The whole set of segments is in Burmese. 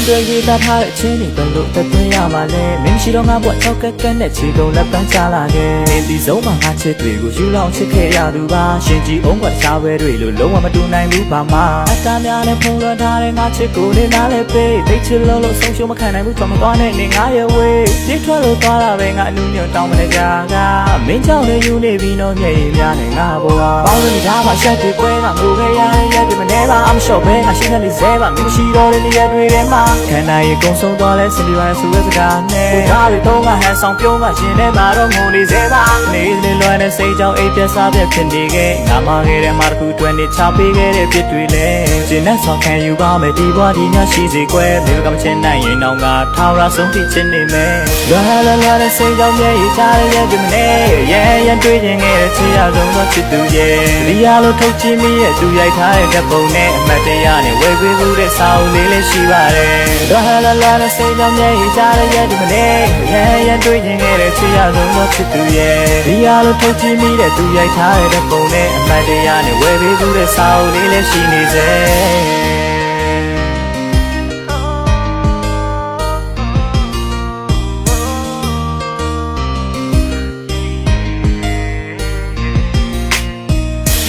တွေရေးသားထားတဲ့အချင်းတွေဘယ်လိုသက်သွင်းရမှာလဲမင်းရှိတော့ငါဘွားချောက်ကက်ကက်နဲ့ခြေကုန်လက်ပန်းချလာခဲ့နေဒီဆုံးမှာငါချစ်တွေကိုယူလောင်ချစ်ခဲ့ရသူပါရှင်ကြီးအောင်ကတခြားပဲတွေလို့လုံးဝမတူနိုင်ဘူးပါမအတားများနဲ့ဖုံးလွှမ်းထားတဲ့ငါချစ်ကိုနေနားလဲပေးသိချစ်လို့ဆုံးရှုံးမခံနိုင်ဘူးထွက်မသွားနဲ့နေငါရဲ့ဝေးတိထွက်လို့သွားတာပဲငါအနူးညွတ်တောင်းမလဲကြာကမင်းကြောင့်လည်းယူနေပြီးတော့မျက်ရည်များနဲ့ငါဘွားပေါင်းလို့ထားပါရှက်တွေပွဲကငိုခဲ့ရတဲ့ရက်တွေမနေပါအမလျှော့ပဲငါရှိနေစဲပါမင်းရှိတော့တဲ့နေရာတွေထဲမှာခန္ဓာရဲ့ကုန်းဆုံးသွားလဲစင်ဒီပါဆိုတဲ့စကားနဲ့ကိုသားတွေတော့ငါဟန်ဆောင်ပြုံးမှရှင်ထဲမှာတော့ငိုနေစဲပါနေနေလွယ်တဲ့စိတ်ကြောင့်အိပ်ပြတ်စားပြတ်ဖြစ်နေခဲ့ငါမခဲ့တဲ့မှာတစ်ခုတွင်နေချပေးခဲ့တဲ့ဖြစ်တွေလဲကျင်းနဲ့ဆောင်ခံယူပါမယ်ဒီဘဝဒီညရှိစေကွယ်မိဘကမချင်နိုင်ရင်တော့ငါထောင်ရဆုံးထိချင်နေမယ်လွယ်တဲ့စိတ်ကြောင့်မျက်ရည်ချတဲ့ရဲ့ဒီမနေ့ရဲတွေ့ချင်ခဲ့တဲ့ချစ်ရဆုံးသောချစ်သူရဲ့ဒီရလို့ထုတ်ချင်းမိရဲ့သူရိုက်ထားတဲ့ဓာတ်ပုံနဲ့အမတ်တရားနဲ့ဝေပေးမှုတဲ့စာအုပ်လေးလည်းရှိပါတယ်လွယ်တဲ့စိတ်ကြောင့်မျက်ရည်ချတဲ့ရဲ့ဒီမနေ့ရဲတွေ့ချင်ခဲ့တဲ့ချစ်ရဆုံးသောချစ်သူရဲ့ဒီရလို့ထုတ်ချင်းမိတဲ့သူရိုက်ထားတဲ့ဓာတ်ပုံနဲ့အမတ်တရားနဲ့ဝေပေးမှုတဲ့စာအုပ်လေးလည်းရှိနေစေ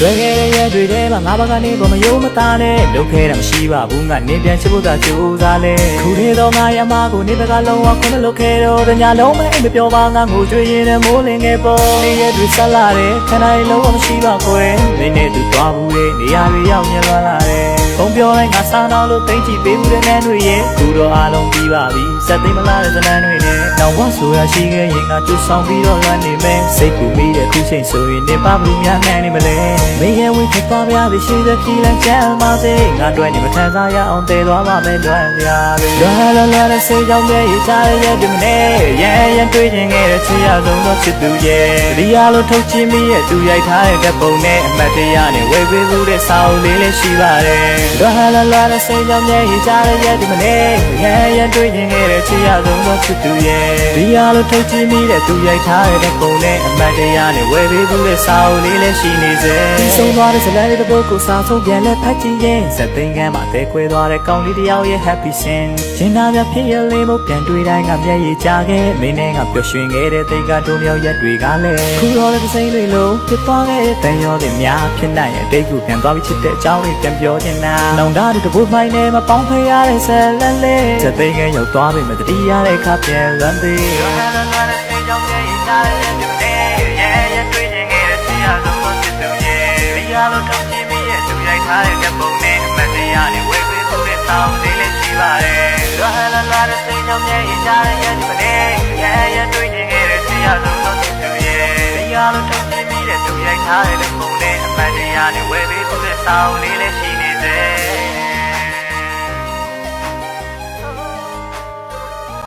တွေ့ခဲ့တဲ့ရက်တွေထဲမှာငါဘာကနေပေါ်မယုံမသားနဲ့လုပ်ခဲ့တာမရှိပါဘူးငါနေပြန်ချစ်ဖို့သာကြိုးစားလဲခုနေတော့ငါရမကိုနေဘက်ကလုံးဝခွင့်လုပ်ခဲ့တော့တညာလုံးမအိမ်မပြောပါငါငိုကြွေးရင်လည်းမိုးလင်းခဲ့ပေါ်နေရက်တွေဆက်လာတယ်ခဏလေးလုံးဝမရှိပါခွဲနေနေသူသွားဘူးလေနေရာတွေရောက်မြင်လာတယ်ဘုံပြောလိုက်ငါစားတော့လို့သိကြည့်ပေးမှုတဲ့နဲ့တွေရဲ့ခုတော့အားလုံးပြီးပါပြီစက်သိမလားတဲ့ဇလန်တွေနဲ့နောက်ဘဆိုရရှိခဲ့ရင်ငါကြိုးဆောင်ပြီးတော့လွမ်းနေမယ်စိတ်ကူမိတဲ့ခုချိန်ဆိုရင်နေပါဘူးများနိုင်နေမလဲမင်းရဲ့ဝိခက်ပါပြသည်ရှိတဲ့ဖြီးလန်းချမ်းပါစေငါတွေ့နေမထမ်းစားရအောင်တည်သွားပါမယ်လွမ်းရပဲလွမ်းတဲ့စိတ်ကြောင့်ရဲ့ချားရဲ့ဒီမနေ့ရဲတွေ့ချင်ခဲ့တဲ့ချစ်ရဆုံးသောချစ်သူရဲ့ဒီရလို့ထုတ်ချင်းမိရဲ့သူရိုက်ထားတဲ့ဓာတ်ပုံနဲ့အမတ်တရားနဲ့ဝေပေးမှုတဲ့စာအုပ်လေးလည်းရှိပါတယ်လွမ်းတဲ့စိတ်ကြောင့်ရဲ့ချားရဲ့ဒီမနေ့ရဲတွေ့ချင်ခဲ့တဲ့ချစ်ရဆုံးသောချစ်သူရဲ့ဒီရလို့ထုတ်ချင်းမိတဲ့သူရိုက်ထားတဲ့ဓာတ်ပုံနဲ့အမတ်တရားနဲ့ဝေပေးမှုတဲ့စာအုပ်လေးလည်းရှိနေစေဆုံးသွားတဲ့ဇလန်လေးတစ်ပုဒ်ကိုစာဆုံးပြန်လဲဖတ်ကြည့်ရင်စက်သိန်းကမ်းမှာတဲခွဲသွားတဲ့ကောင်းလေးတစ်ယောက်ရဲ့ happy sin ရှင်နာမြဖြစ်ရလေးမို့ပြန်တွေ့တိုင်းကမျက်ရည်ကျခဲ့မင်းနဲ့ကပျော်ရွှင်ခဲ့တဲ့တိတ်ကဒုံမြောက်ရက်တွေကလည်းခုတော့တဲ့စိမ့်တွေလုံးဖြစ်သွားခဲ့တဲ့တန်ရောတွေများဖြစ်နိုင်ရဲ့အတိတ်ကိုပြန်သွားပြီးချစ်တဲ့အကြောင်းလေးပြန်ပြောချင်တာနောင်တတဲ့တပုတ်မိုင်းနဲ့မပေါင်းဖရတဲ့ဇလန်လေးစက်သိန်းကမ်းရောက်သွားပြီမတတိရတဲ့ခါပြန်လွမ်းသေးတဲ့ကြောင့်မျက်ရည်ကျတဲ့ဒီနေ့ရဲတွေ့ချင်ခဲ့တဲ့ချစ်ရဆုံးသောချစ်သူရဲ့ရလို့ထုတ်ကြည့်မိရဲ့သူရိုက်ထားတဲ့ဓာတ်ပုံနဲ့အမတ်တရားနဲ့ဝေပေးမှုတဲ့ဆောင်းလေးလည်းရှိပါတယ်။လွမ်းတဲ့စိတ်ကြောင့်မျက်ရည်ကျတဲ့ရက်ဒီမနေ့ရဲတွေ့ချင်ခဲ့တဲ့ချစ်ရဆုံးသောချစ်သူရဲ့ရလို့ထုတ်ကြည့်မိတဲ့သူရိုက်ထားတဲ့ဓာတ်ပုံနဲ့အမတ်တရားနဲ့ဝေပေးမှုတဲ့ဆောင်းလေးလည်းရှိနေစေ။